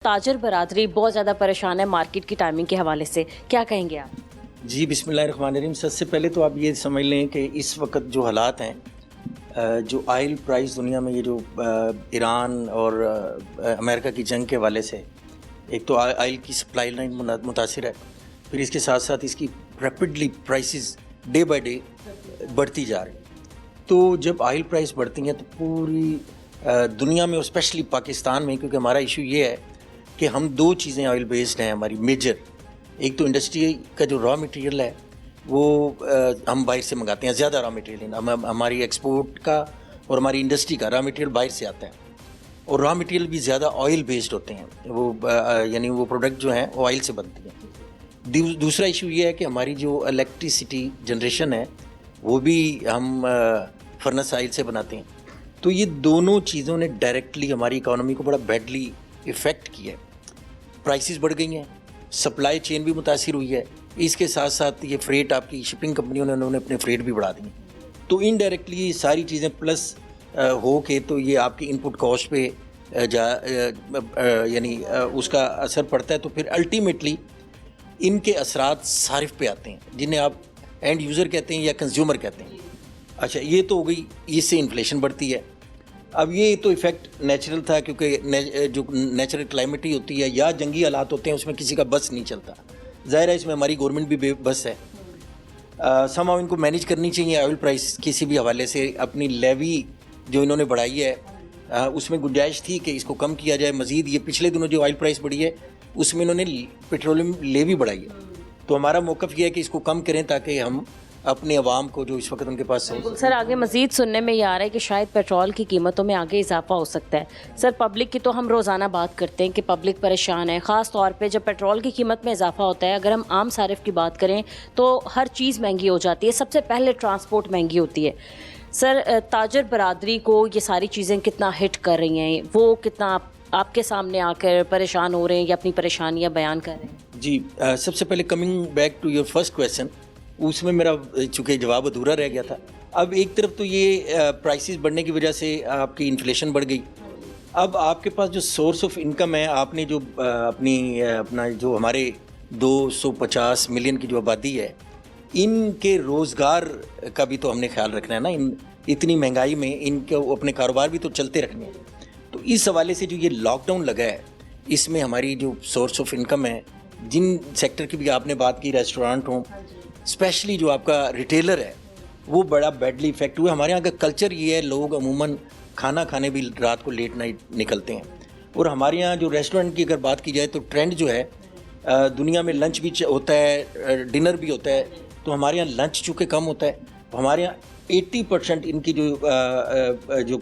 تاجر برادری بہت زیادہ پریشان ہے مارکیٹ کی ٹائمنگ کے حوالے سے، کیا کہیں گے آپ؟ جی بسم اللہ الرحمن الرحیم. سب سے پہلے تو آپ یہ سمجھ لیں کہ اس وقت جو حالات ہیں، جو آئل پرائز دنیا میں، یہ جو ایران اور امریکہ کی جنگ کے حوالے سے، ایک تو آئل کی سپلائی لائن متاثر ہے، پھر اس کے ساتھ ساتھ اس کی rapidly prices day by day بڑھتی جا رہی. تو جب آئل پرائز بڑھتی ہیں تو پوری دنیا میں، اسپیشلی پاکستان میں، کیونکہ ہمارا ایشو یہ ہے کہ ہم دو چیزیں آئل بیسڈ ہیں ہماری میجر. ایک تو انڈسٹری کا جو را مٹیریل ہے وہ ہم باہر سے منگاتے ہیں، زیادہ را مٹیریل ہماری ایکسپورٹ کا اور ہماری انڈسٹری کا را مٹیریل باہر سے آتا ہے، اور را مٹیریل بھی زیادہ آئل بیسڈ ہوتے ہیں، وہ یعنی وہ پروڈکٹ جو ہیں وہ آئل سے بنتی ہیں. دوسرا ایشو یہ ہے کہ ہماری جو الیکٹریسٹی جنریشن ہے وہ بھی ہم فرنس آئل سے بناتے ہیں. تو یہ دونوں چیزوں نے ڈائریکٹلی ہماری اکانومی کو بڑا بیڈلی افیکٹ کیا ہے. پرائسز بڑھ گئی ہیں، سپلائی چین بھی متاثر ہوئی ہے، اس کے ساتھ ساتھ یہ فریٹ، آپ کی شپنگ کمپنیوں نے انہوں نے اپنے فریٹ بھی بڑھا دیے. تو انڈائریکٹلی یہ ساری چیزیں پلس ہو کے تو یہ آپ کی ان پٹ کاسٹ پہ یعنی اس کا اثر پڑتا ہے. تو پھر الٹیمیٹلی ان کے اثرات صارف پہ آتے ہیں، جنہیں آپ اینڈ یوزر کہتے ہیں یا کنزیومر کہتے ہیں. اچھا، یہ تو ہو گئی، اس سے انفلیشن بڑھتی ہے. اب یہ تو ایفیکٹ نیچرل تھا، کیونکہ جو نیچرل کلائمیٹ ہی ہوتی ہے یا جنگی حالات ہوتے ہیں، اس میں کسی کا بس نہیں چلتا. ظاہر ہے اس میں ہماری گورنمنٹ بھی بے بس ہے. سم ان کو مینیج کرنی چاہیے آئل پرائس کسی بھی حوالے سے. اپنی لیوی جو انہوں نے بڑھائی ہے اس میں گنجائش تھی کہ اس کو کم کیا جائے مزید. یہ پچھلے دنوں جو آئل پرائس بڑھی ہے اس میں انہوں نے پیٹرولیم لیوی بڑھائی ہے. تو ہمارا موقف یہ ہے کہ اس کو کم کریں تاکہ ہم اپنے عوام کو جو اس وقت ان کے پاس ہے. سر آگے مزید سننے میں یہ آ رہا ہے کہ شاید پیٹرول کی قیمتوں میں آگے اضافہ ہو سکتا ہے. سر پبلک کی تو ہم روزانہ بات کرتے ہیں کہ پبلک پریشان ہے، خاص طور پہ جب پیٹرول کی قیمت میں اضافہ ہوتا ہے. اگر ہم عام صارف کی بات کریں تو ہر چیز مہنگی ہو جاتی ہے، سب سے پہلے ٹرانسپورٹ مہنگی ہوتی ہے. سر تاجر برادری کو یہ ساری چیزیں کتنا ہٹ کر رہی ہیں؟ وہ کتنا آپ کے سامنے آ کر پریشان ہو رہے ہیں یا اپنی پریشانیاں بیان کر رہے ہیں؟ جی سب سے پہلے coming back to your first question, اس میں میرا چونکہ جواب ادھورا رہ گیا تھا. اب ایک طرف تو یہ پرائسز بڑھنے کی وجہ سے آپ کی انفلیشن بڑھ گئی. اب آپ کے پاس جو سورس آف انکم ہے، آپ نے جو اپنا جو ہمارے 250 ملین کی جو آبادی ہے، ان کے روزگار کا بھی تو ہم نے خیال رکھنا ہے نا. اتنی مہنگائی میں ان کے اپنے کاروبار بھی تو چلتے رکھنے ہیں. تو اس حوالے سے جو یہ لاک ڈاؤن لگا ہے، اس میں ہماری جو سورس آف انکم ہے، جن سیکٹر کی بھی آپ نے بات کی، ریسٹورانٹ ہوں، اسپیشلی جو آپ کا ریٹیلر ہے، وہ بڑا بیڈلی افیکٹ ہوا. ہمارے یہاں کا کلچر یہ ہے، لوگ عموماً کھانا کھانے بھی رات کو لیٹ نائٹ نکلتے ہیں. اور ہمارے یہاں جو ریسٹورنٹ کی اگر بات کی جائے تو ٹرینڈ جو ہے، دنیا میں لنچ بھی ہوتا ہے، ڈنر بھی ہوتا ہے. تو ہمارے یہاں لنچ چونکہ کم ہوتا ہے، ہمارے یہاں 80% ان کی جو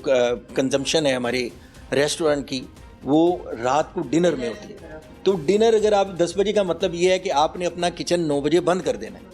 کنزمپشن ہے ہمارے ریسٹورنٹ کی، وہ رات کو ڈنر میں ہوتی ہے. تو ڈنر اگر آپ 10 بجے کا مطلب یہ ہے کہ آپ نے اپنا کچن 9 بجے بند کر دینا ہے.